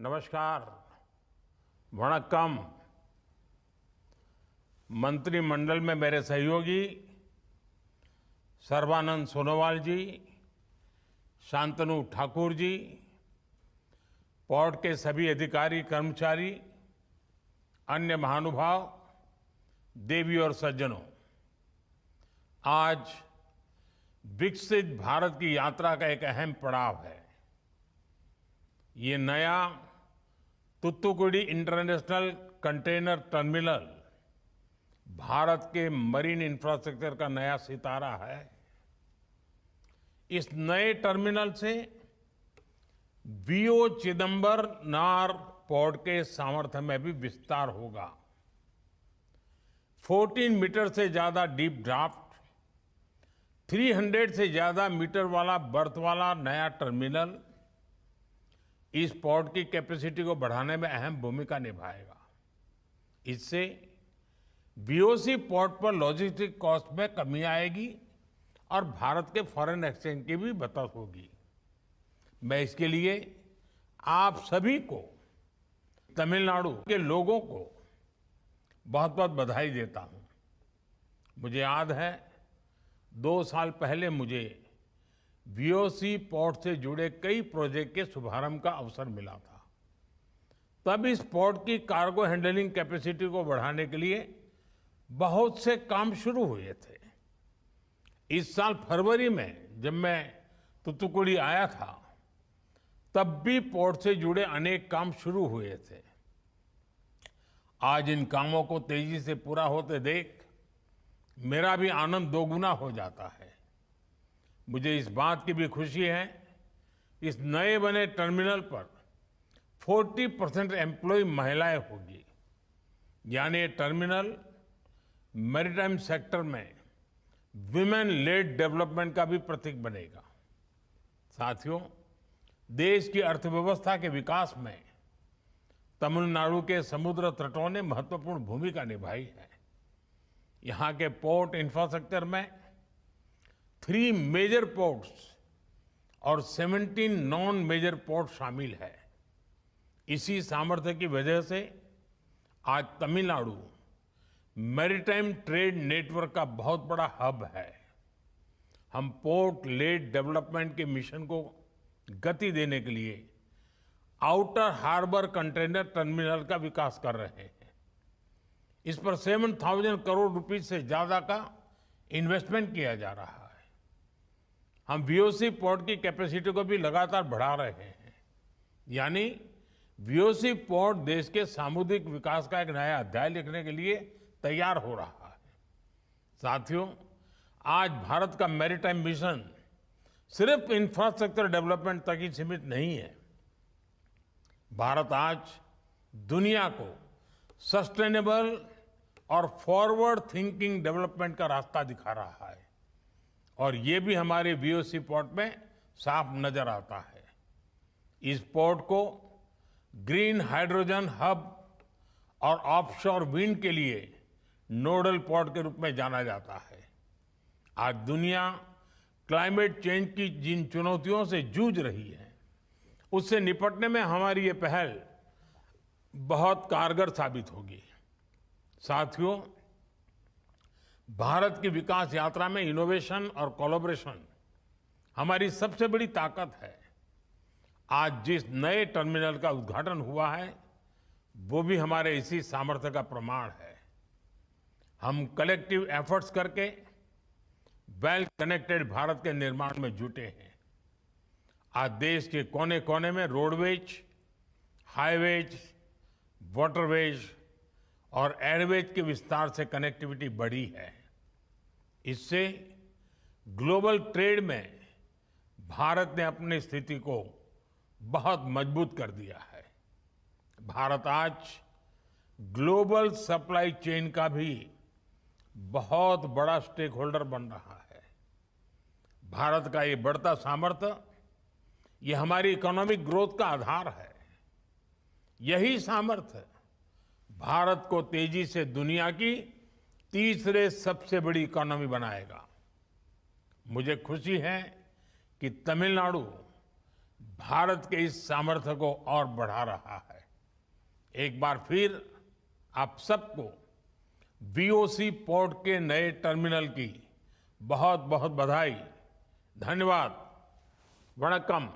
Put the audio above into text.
नमस्कार, वणक्कम। मंत्रिमंडल में मेरे सहयोगी सर्बानंद सोनोवाल जी, शांतनु ठाकुर जी, पोर्ट के सभी अधिकारी कर्मचारी, अन्य महानुभाव, देवी और सज्जनों, आज विकसित भारत की यात्रा का एक अहम पड़ाव है। ये नया Thoothukudi international container terminal Bharat के मरीन इंफ्रास्ट्रक्चर का नया सितारा है। इस नए टर्मिनल से वीओ चिदंबरनार पोर्ट के सामर्थ्य में भी विस्तार होगा। 14 मीटर से ज्यादा डीप ड्राफ्ट, 300 से ज्यादा मीटर वाला बर्थ वाला नया टर्मिनल इस पोर्ट की कैपेसिटी को बढ़ाने में अहम भूमिका निभाएगा। इससे बीओसी पोर्ट पर लॉजिस्टिक कॉस्ट में कमी आएगी और भारत के फॉरेन एक्सचेंज की भी बचत होगी। मैं इसके लिए आप सभी को, तमिलनाडु के लोगों को बहुत बहुत बधाई देता हूं। मुझे याद है 2 साल पहले मुझे वीओसी पोर्ट से जुड़े कई प्रोजेक्ट के शुभारंभ का अवसर मिला था। तब इस पोर्ट की कार्गो हैंडलिंग कैपेसिटी को बढ़ाने के लिए बहुत से काम शुरू हुए थे। इस साल फरवरी में जब मैं तुतुकुड़ी आया था, तब भी पोर्ट से जुड़े अनेक काम शुरू हुए थे। आज इन कामों को तेजी से पूरा होते देख मेरा भी आनंद दोगुना हो जाता है। मुझे इस बात की भी खुशी है, इस नए बने टर्मिनल पर 40% एम्प्लॉय महिलाएं होगी। यानी ये टर्मिनल मैरीटाइम सेक्टर में विमेन लेड डेवलपमेंट का भी प्रतीक बनेगा। साथियों, देश की अर्थव्यवस्था के विकास में तमिलनाडु के समुद्र तटों ने महत्वपूर्ण भूमिका निभाई है। यहां के पोर्ट इंफ्रास्ट्रक्चर में 3 मेजर पोर्ट्स और 17 नॉन मेजर पोर्ट शामिल है। इसी सामर्थ्य की वजह से आज तमिलनाडु मैरीटाइम ट्रेड नेटवर्क का बहुत बड़ा हब है। हम पोर्ट लेड डेवलपमेंट के मिशन को गति देने के लिए आउटर हार्बर कंटेनर टर्मिनल का विकास कर रहे हैं। इस पर 7,000 करोड़ रुपए से ज्यादा का इन्वेस्टमेंट किया जा रहा है। हम वीओसी पोर्ट की कैपेसिटी को भी लगातार बढ़ा रहे हैं। यानी वीओसी पोर्ट देश के सामुदायिक विकास का एक नया अध्याय लिखने के लिए तैयार हो रहा है। साथियों, आज भारत का मैरीटाइम मिशन सिर्फ इंफ्रास्ट्रक्चर डेवलपमेंट तक ही सीमित नहीं है। भारत आज दुनिया को सस्टेनेबल और फॉरवर्ड थिंकिंग डेवलपमेंट का रास्ता दिखा रहा है और ये भी हमारे वीओसी पोर्ट में साफ नजर आता है। इस पोर्ट को ग्रीन हाइड्रोजन हब और ऑफशोर विंड के लिए नोडल पोर्ट के रूप में जाना जाता है। आज दुनिया क्लाइमेट चेंज की जिन चुनौतियों से जूझ रही है, उससे निपटने में हमारी ये पहल बहुत कारगर साबित होगी। साथियों, भारत की विकास यात्रा में इनोवेशन और कोलैबोरेशन हमारी सबसे बड़ी ताकत है। आज जिस नए टर्मिनल का उद्घाटन हुआ है, वो भी हमारे इसी सामर्थ्य का प्रमाण है। हम कलेक्टिव एफर्ट्स करके वेल कनेक्टेड भारत के निर्माण में जुटे हैं। आज देश के कोने कोने में रोडवेज, हाईवेज, वाटरवेज और एयरवेज के विस्तार से कनेक्टिविटी बढ़ी है। इससे ग्लोबल ट्रेड में भारत ने अपनी स्थिति को बहुत मजबूत कर दिया है। भारत आज ग्लोबल सप्लाई चेन का भी बहुत बड़ा स्टेक होल्डर बन रहा है। भारत का ये बढ़ता सामर्थ्य, ये हमारी इकोनॉमिक ग्रोथ का आधार है। यही सामर्थ्य भारत को तेजी से दुनिया की तीसरे सबसे बड़ी इकोनॉमी बनाएगा। मुझे खुशी है कि तमिलनाडु भारत के इस सामर्थ्य को और बढ़ा रहा है। एक बार फिर आप सबको वीओसी पोर्ट के नए टर्मिनल की बहुत बहुत बधाई। धन्यवाद। वणक्कम।